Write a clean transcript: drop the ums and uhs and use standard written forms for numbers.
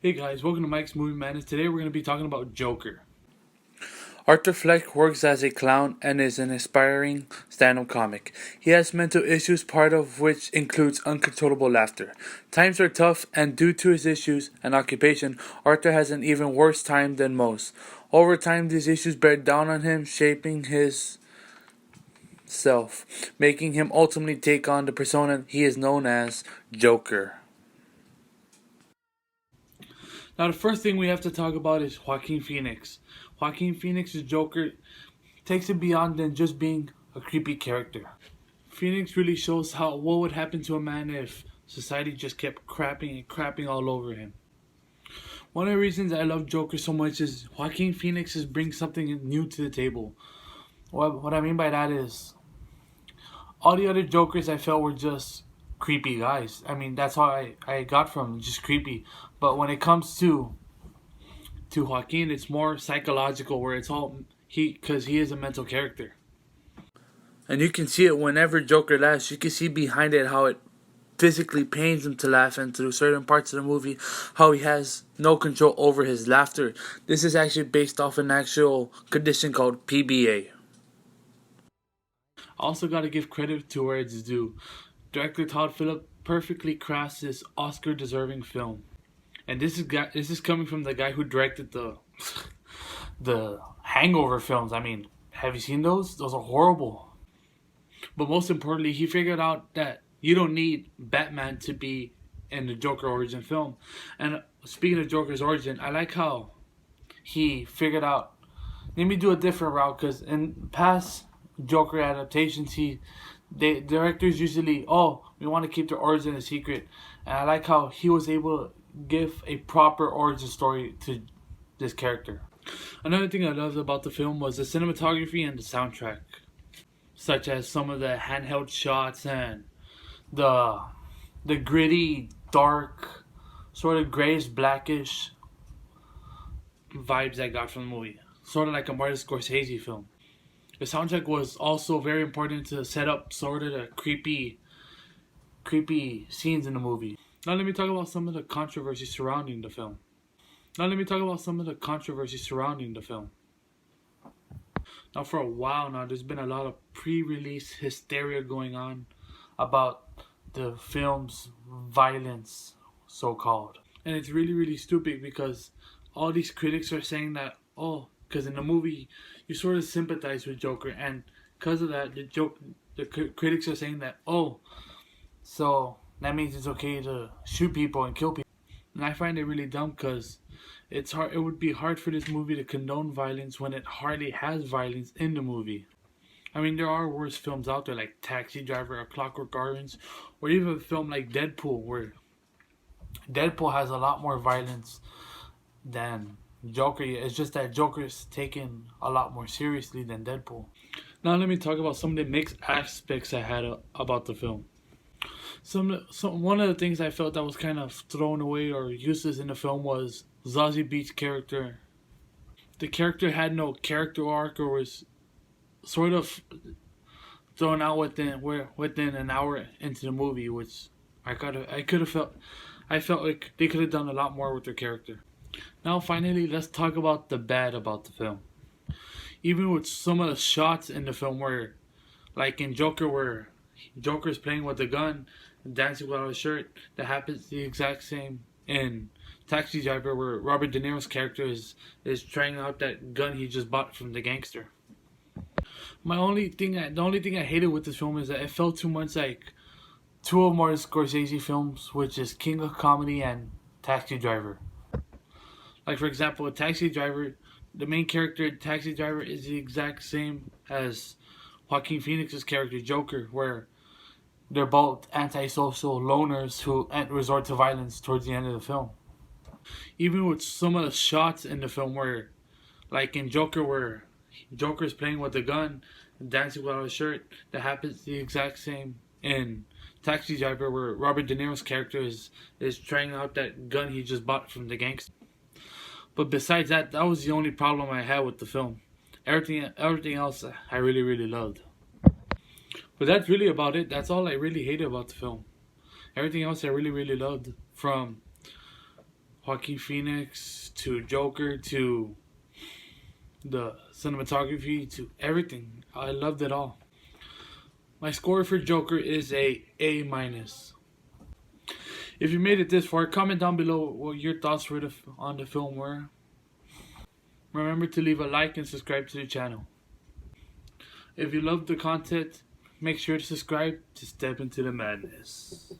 Hey guys, welcome to Mike's Movie Madness. Today we're going to be talking about Joker. Arthur Fleck works as a clown and is an aspiring stand-up comic. He has mental issues, part of which includes uncontrollable laughter. Times are tough, and due to his issues and occupation, Arthur has an even worse time than most. Over time, these issues bear down on him, shaping his self, making him ultimately take on the persona he is known as Joker. Now, the first thing we have to talk about is Joaquin Phoenix. Joaquin Phoenix's Joker takes it beyond than just being a creepy character. Phoenix really shows what would happen to a man if society just kept crapping all over him. One of the reasons I love Joker so much is Joaquin Phoenix brings something new to the table. What I mean by that is all the other Jokers I felt were just creepy guys. I mean, that's all I got from them, just creepy. But when it comes to Joaquin, it's more psychological, where it's all because he is a mental character. And you can see it whenever Joker laughs. You can see behind it how it physically pains him to laugh, and through certain parts of the movie how he has no control over his laughter. This is actually based off an actual condition called PBA. Also, got to give credit to where it's due. Director Todd Phillips perfectly crafts this Oscar-deserving film, and this is coming from the guy who directed the Hangover films. I mean, have you seen those? Those are horrible. But most importantly, he figured out that you don't need Batman to be in the Joker origin film. And speaking of Joker's origin, I like how he figured out, let me do a different route, because in past Joker adaptations, directors usually, we want to keep the origin a secret. And I like how he was able to give a proper origin story to this character. Another thing I loved about the film was the cinematography and the soundtrack, such as some of the handheld shots and the gritty, dark, sort of grayish, blackish vibes I got from the movie. Sort of like a Martin Scorsese film. The soundtrack was also very important to set up sort of the creepy scenes in the movie. Now let me talk about some of the controversy surrounding the film. Now, for a while now, there's been a lot of pre-release hysteria going on about the film's violence, so-called. And it's really, really stupid, because all these critics are saying that, because in the movie, you sort of sympathize with Joker, and because of that, the critics are saying that, so that means it's okay to shoot people and kill people. And I find it really dumb, because it would be hard for this movie to condone violence when it hardly has violence in the movie. I mean, there are worse films out there like Taxi Driver or Clockwork Orange, or even a film like Deadpool, where Deadpool has a lot more violence than Joker. It's just that Joker's taken a lot more seriously than Deadpool. Now let me talk about some of the mixed aspects I had about the film. One of the things I felt that was kind of thrown away or useless in the film was Zazie Beetz' character. The character had no character arc, or was sort of thrown out within an hour into the movie, which I felt like they could have done a lot more with their character. Now finally, let's talk about the bad about the film. Even with some of the shots in the film where, like in Joker, where Joker's playing with a gun and dancing without a shirt, that happens the exact same in Taxi Driver, where Robert De Niro's character is trying out that gun he just bought from the gangster. The only thing I hated with this film is that it felt too much like two of Martin Scorsese films, which is King of Comedy and Taxi Driver. Like, for example, with Taxi Driver, the main character in Taxi Driver is the exact same as Joaquin Phoenix's character Joker, where they're both antisocial loners who resort to violence towards the end of the film. Even with some of the shots in the film where, like in Joker, where Joker's playing with a gun and dancing without a shirt, that happens the exact same in Taxi Driver, where Robert De Niro's character is trying out that gun he just bought from the gangster. But besides that, that was the only problem I had with the film. Everything else I really, really loved. But that's really about it. That's all I really hated about the film. Everything else I really, really loved. From Joaquin Phoenix to Joker to the cinematography to everything. I loved it all. My score for Joker is a A minus. If you made it this far, comment down below what your thoughts were on the film were. Remember to leave a like and subscribe to the channel. If you love the content, make sure to subscribe to step into the madness.